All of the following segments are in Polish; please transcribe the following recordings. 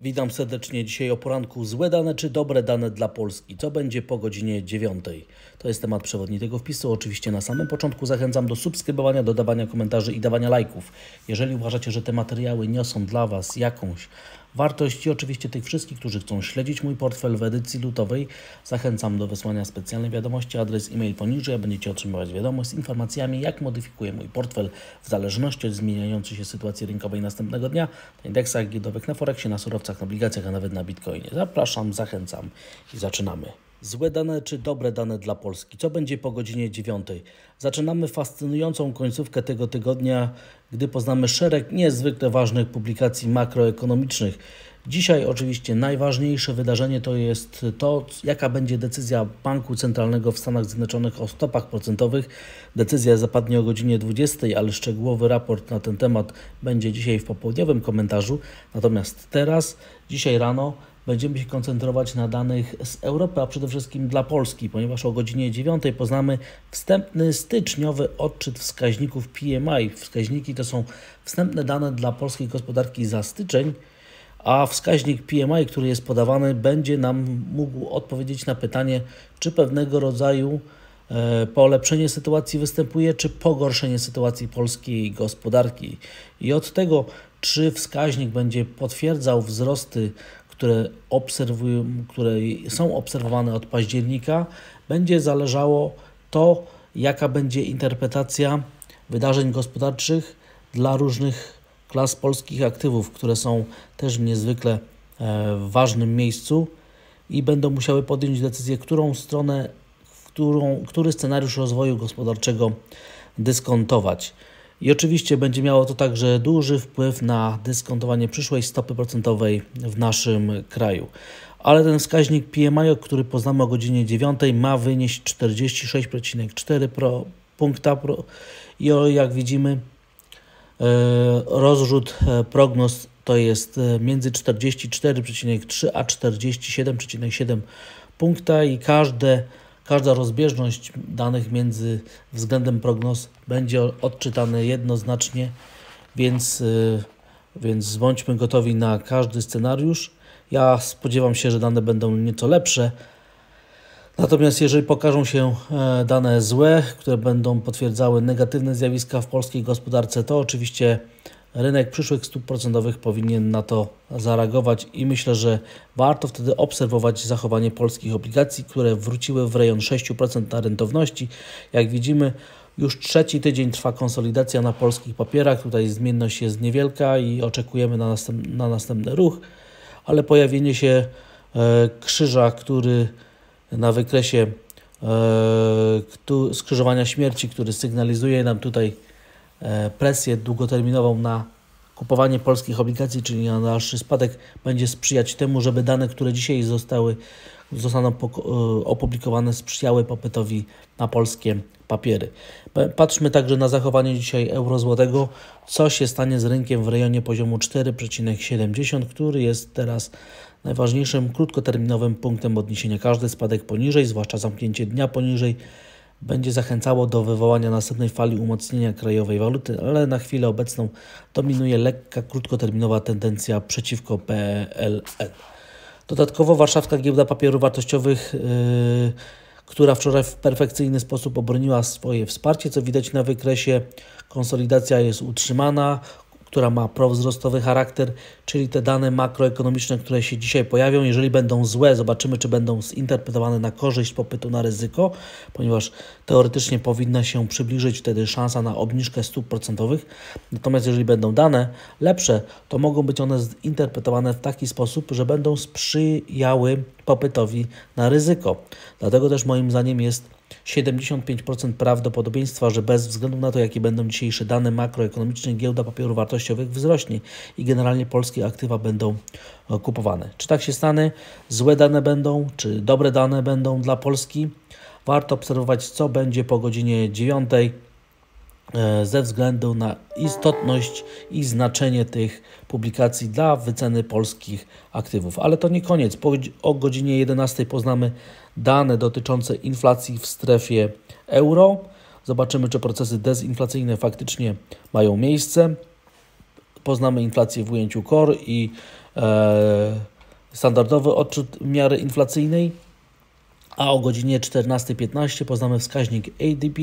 Witam serdecznie dzisiaj o poranku. Złe dane czy dobre dane dla Polski? Co będzie po godzinie 9? To jest temat przewodni tego wpisu. Oczywiście na samym początku zachęcam do subskrybowania, dodawania komentarzy i dawania lajków. Jeżeli uważacie, że te materiały niosą dla Was jakąś wartość i oczywiście tych wszystkich, którzy chcą śledzić mój portfel w edycji lutowej, zachęcam do wysłania specjalnej wiadomości, adres e-mail poniżej, a będziecie otrzymywać wiadomość z informacjami, jak modyfikuję mój portfel w zależności od zmieniającej się sytuacji rynkowej następnego dnia na indeksach giełdowych, na Forexie, na surowcach, na obligacjach, a nawet na Bitcoinie. Zapraszam, zachęcam i zaczynamy. Złe dane czy dobre dane dla Polski? Co będzie po godzinie 9? Zaczynamy fascynującą końcówkę tego tygodnia, gdy poznamy szereg niezwykle ważnych publikacji makroekonomicznych. Dzisiaj oczywiście najważniejsze wydarzenie to jest to, jaka będzie decyzja Banku Centralnego w Stanach Zjednoczonych o stopach procentowych. Decyzja zapadnie o godzinie 20, ale szczegółowy raport na ten temat będzie dzisiaj w popołudniowym komentarzu. Natomiast dzisiaj rano, będziemy się koncentrować na danych z Europy, a przede wszystkim dla Polski, ponieważ o godzinie 9 poznamy wstępny styczniowy odczyt wskaźników PMI. Wskaźniki to są wstępne dane dla polskiej gospodarki za styczeń, a wskaźnik PMI, który jest podawany, będzie nam mógł odpowiedzieć na pytanie, czy pewnego rodzaju polepszenie sytuacji występuje, czy pogorszenie sytuacji polskiej gospodarki. I od tego, czy wskaźnik będzie potwierdzał wzrosty, które są obserwowane od października, będzie zależało to, jaka będzie interpretacja wydarzeń gospodarczych dla różnych klas polskich aktywów, które są też niezwykle w ważnym miejscu i będą musiały podjąć decyzję, którą stronę, który scenariusz rozwoju gospodarczego dyskontować. I oczywiście będzie miało to także duży wpływ na dyskontowanie przyszłej stopy procentowej w naszym kraju. Ale ten wskaźnik PMI, który poznamy o godzinie 9, ma wynieść 46,4 punkta i jak widzimy, rozrzut prognoz to jest między 44,3 a 47,7 punkta i każda rozbieżność danych między względem prognoz będzie odczytana jednoznacznie, więc bądźmy gotowi na każdy scenariusz. Ja spodziewam się, że dane będą nieco lepsze. Natomiast jeżeli pokażą się dane złe, które będą potwierdzały negatywne zjawiska w polskiej gospodarce, to oczywiście rynek przyszłych stóp procentowych powinien na to zareagować i myślę, że warto wtedy obserwować zachowanie polskich obligacji, które wróciły w rejon 6% na rentowności. Jak widzimy, już trzeci tydzień trwa konsolidacja na polskich papierach. Tutaj zmienność jest niewielka i oczekujemy na następny ruch, ale pojawienie się krzyża, który na wykresie skrzyżowania śmierci, który sygnalizuje nam tutaj presję długoterminową na kupowanie polskich obligacji, czyli na dalszy spadek, będzie sprzyjać temu, żeby dane, które dzisiaj zostaną opublikowane, sprzyjały popytowi na polskie papiery. Patrzmy także na zachowanie dzisiaj euro-złotego, co się stanie z rynkiem w rejonie poziomu 4,70, który jest teraz najważniejszym krótkoterminowym punktem odniesienia. Każdy spadek poniżej, zwłaszcza zamknięcie dnia poniżej, będzie zachęcało do wywołania następnej fali umocnienia krajowej waluty, ale na chwilę obecną dominuje lekka, krótkoterminowa tendencja przeciwko PLN. Dodatkowo Warszawska Giełda Papierów Wartościowych, która wczoraj w perfekcyjny sposób obroniła swoje wsparcie, co widać na wykresie, konsolidacja jest utrzymana, która ma prowzrostowy charakter, czyli te dane makroekonomiczne, które się dzisiaj pojawią, jeżeli będą złe, zobaczymy, czy będą zinterpretowane na korzyść popytu na ryzyko, ponieważ teoretycznie powinna się przybliżyć wtedy szansa na obniżkę stóp procentowych. Natomiast jeżeli będą dane lepsze, to mogą być one zinterpretowane w taki sposób, że będą sprzyjały popytowi na ryzyko. Dlatego też moim zdaniem jest 75% prawdopodobieństwa, że bez względu na to, jakie będą dzisiejsze dane makroekonomiczne, giełda papierów wartościowych wzrośnie i generalnie polskie aktywa będą kupowane. Czy tak się stanie? Złe dane będą, czy dobre dane będą dla Polski? Warto obserwować, co będzie po godzinie 9 ze względu na istotność i znaczenie tych publikacji dla wyceny polskich aktywów. Ale to nie koniec. O godzinie 11 poznamy dane dotyczące inflacji w strefie euro. Zobaczymy, czy procesy dezinflacyjne faktycznie mają miejsce. Poznamy inflację w ujęciu core i standardowy odczyt miary inflacyjnej, a o godzinie 14:15 poznamy wskaźnik ADP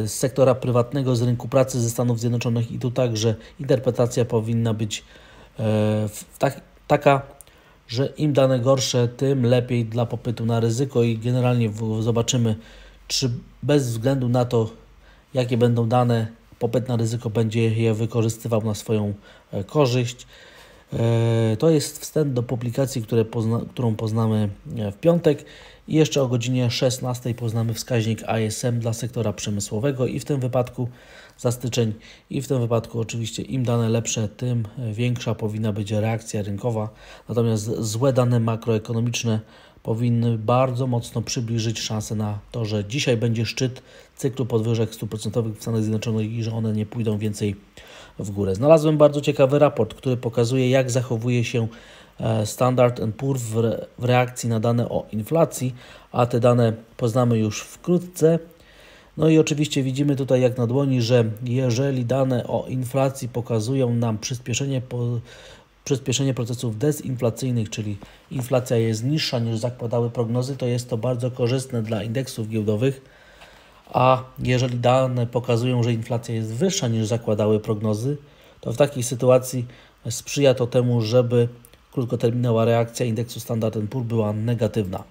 z sektora prywatnego, z rynku pracy ze Stanów Zjednoczonych i tu także interpretacja powinna być taka, że im dane gorsze, tym lepiej dla popytu na ryzyko i generalnie zobaczymy, czy bez względu na to, jakie będą dane, popyt na ryzyko będzie je wykorzystywał na swoją korzyść. To jest wstęp do publikacji, którą poznamy w piątek i jeszcze o godzinie 16 poznamy wskaźnik ISM dla sektora przemysłowego i w tym wypadku za styczeń i w tym wypadku oczywiście im dane lepsze, tym większa powinna być reakcja rynkowa, natomiast złe dane makroekonomiczne powinny bardzo mocno przybliżyć szansę na to, że dzisiaj będzie szczyt cyklu podwyżek stóp procentowych w Stanach Zjednoczonych i że one nie pójdą więcej w górę. Znalazłem bardzo ciekawy raport, który pokazuje, jak zachowuje się Standard & Poor's w reakcji na dane o inflacji, a te dane poznamy już wkrótce. No i oczywiście widzimy tutaj jak na dłoni, że jeżeli dane o inflacji pokazują nam przyspieszenie procesów dezinflacyjnych, czyli inflacja jest niższa niż zakładały prognozy, to jest to bardzo korzystne dla indeksów giełdowych, a jeżeli dane pokazują, że inflacja jest wyższa niż zakładały prognozy, to w takiej sytuacji sprzyja to temu, żeby krótkoterminowa reakcja indeksu Standard & Poor's była negatywna.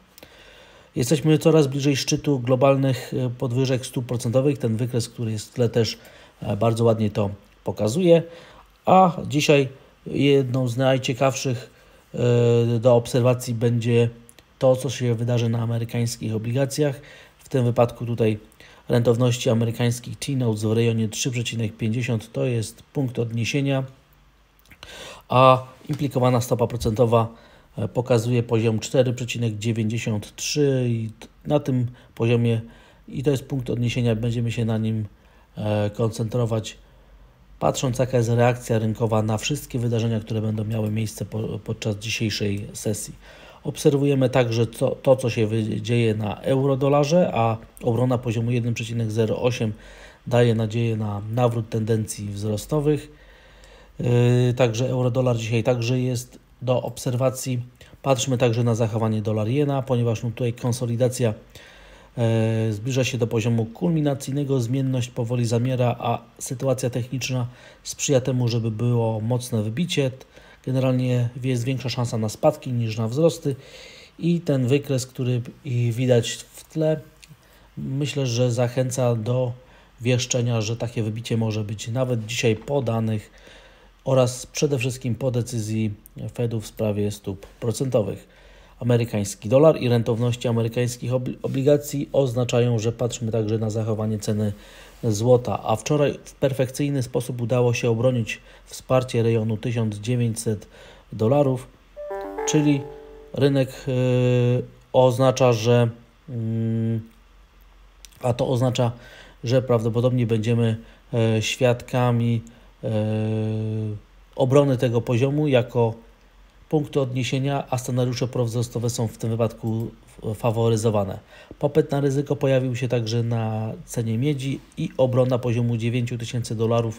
Jesteśmy coraz bliżej szczytu globalnych podwyżek stóp procentowych. Ten wykres, który jest w tle, też bardzo ładnie to pokazuje. A dzisiaj jedną z najciekawszych do obserwacji będzie to, co się wydarzy na amerykańskich obligacjach. W tym wypadku tutaj rentowności amerykańskich T-notes w rejonie 3,50 to jest punkt odniesienia, a implikowana stopa procentowa pokazuje poziom 4,93 i na tym poziomie, i to jest punkt odniesienia, będziemy się na nim koncentrować, patrząc jaka jest reakcja rynkowa na wszystkie wydarzenia, które będą miały miejsce podczas dzisiejszej sesji. Obserwujemy także to, co się dzieje na euro-dolarze, a obrona poziomu 1,08 daje nadzieję na nawrót tendencji wzrostowych. Także euro-dolar dzisiaj także jest do obserwacji. Patrzmy także na zachowanie dolar-jena, ponieważ tutaj konsolidacja zbliża się do poziomu kulminacyjnego, zmienność powoli zamiera, a sytuacja techniczna sprzyja temu, żeby było mocne wybicie. Generalnie jest większa szansa na spadki niż na wzrosty i ten wykres, który widać w tle, myślę, że zachęca do wieszczenia, że takie wybicie może być nawet dzisiaj po danych oraz przede wszystkim po decyzji Fedu w sprawie stóp procentowych. Amerykański dolar i rentowności amerykańskich obligacji oznaczają, że patrzymy także na zachowanie ceny złota, a wczoraj w perfekcyjny sposób udało się obronić wsparcie rejonu $1900, czyli rynek oznacza, że to oznacza, że prawdopodobnie będziemy świadkami obrony tego poziomu jako punktu odniesienia, a scenariusze prowzrostowe są w tym wypadku faworyzowane. Popyt na ryzyko pojawił się także na cenie miedzi i obrona poziomu $9000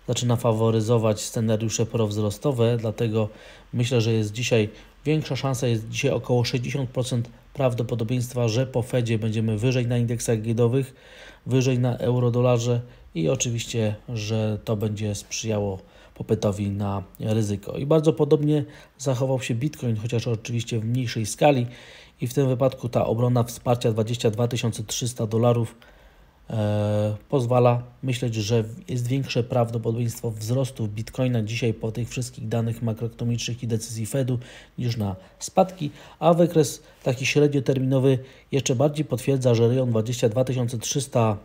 zaczyna faworyzować scenariusze prowzrostowe, dlatego myślę, że jest dzisiaj większa szansa, jest dzisiaj około 60% prawdopodobieństwa, że po Fedzie będziemy wyżej na indeksach giełdowych, wyżej na euro-dolarze i oczywiście, że to będzie sprzyjało popytowi na ryzyko. I bardzo podobnie zachował się Bitcoin, chociaż oczywiście w mniejszej skali i w tym wypadku ta obrona wsparcia $22 300 pozwala myśleć, że jest większe prawdopodobieństwo wzrostu Bitcoina dzisiaj po tych wszystkich danych makroekonomicznych i decyzji Fedu niż na spadki, a wykres taki średnioterminowy jeszcze bardziej potwierdza, że rejon $22 300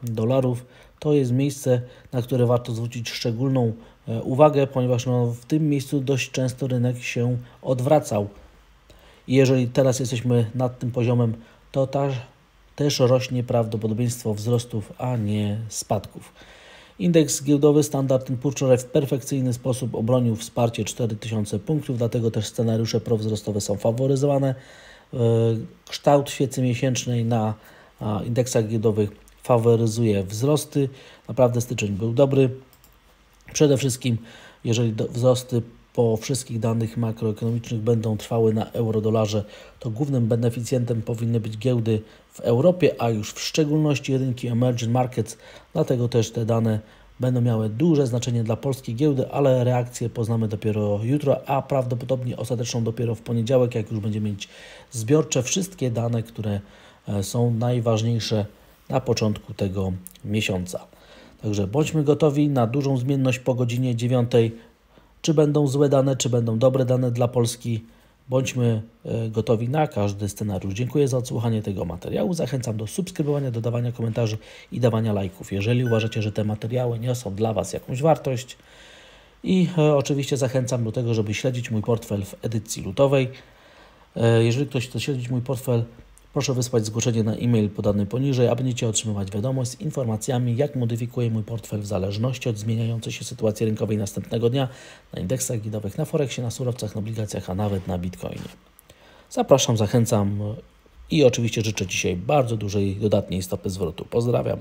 to jest miejsce, na które warto zwrócić szczególną uwagę, ponieważ w tym miejscu dość często rynek się odwracał. I jeżeli teraz jesteśmy nad tym poziomem, to też rośnie prawdopodobieństwo wzrostów, a nie spadków. Indeks giełdowy Standard & Poor's wczoraj w perfekcyjny sposób obronił wsparcie 4000 punktów, dlatego też scenariusze prowzrostowe są faworyzowane. Kształt świecy miesięcznej na indeksach giełdowych faworyzuje wzrosty. Naprawdę styczeń był dobry. Przede wszystkim, jeżeli wzrosty po wszystkich danych makroekonomicznych będą trwały na euro-dolarze, to głównym beneficjentem powinny być giełdy w Europie, a już w szczególności rynki emerging markets, dlatego też te dane będą miały duże znaczenie dla polskiej giełdy, ale reakcję poznamy dopiero jutro, a prawdopodobnie ostateczną dopiero w poniedziałek, jak już będziemy mieć zbiorcze wszystkie dane, które są najważniejsze na początku tego miesiąca. Także bądźmy gotowi na dużą zmienność po godzinie 9. Czy będą złe dane, czy będą dobre dane dla Polski. Bądźmy gotowi na każdy scenariusz. Dziękuję za odsłuchanie tego materiału. Zachęcam do subskrybowania, dodawania komentarzy i dawania lajków, jeżeli uważacie, że te materiały niosą dla Was jakąś wartość. I oczywiście zachęcam do tego, żeby śledzić mój portfel w edycji lutowej. Jeżeli ktoś chce śledzić mój portfel, proszę wysłać zgłoszenie na e-mail podany poniżej, a będziecie otrzymywać wiadomość z informacjami, jak modyfikuję mój portfel w zależności od zmieniającej się sytuacji rynkowej następnego dnia na indeksach giełdowych, na Forexie, na surowcach, na obligacjach, a nawet na Bitcoinie. Zapraszam, zachęcam i oczywiście życzę dzisiaj bardzo dużej, dodatniej stopy zwrotu. Pozdrawiam.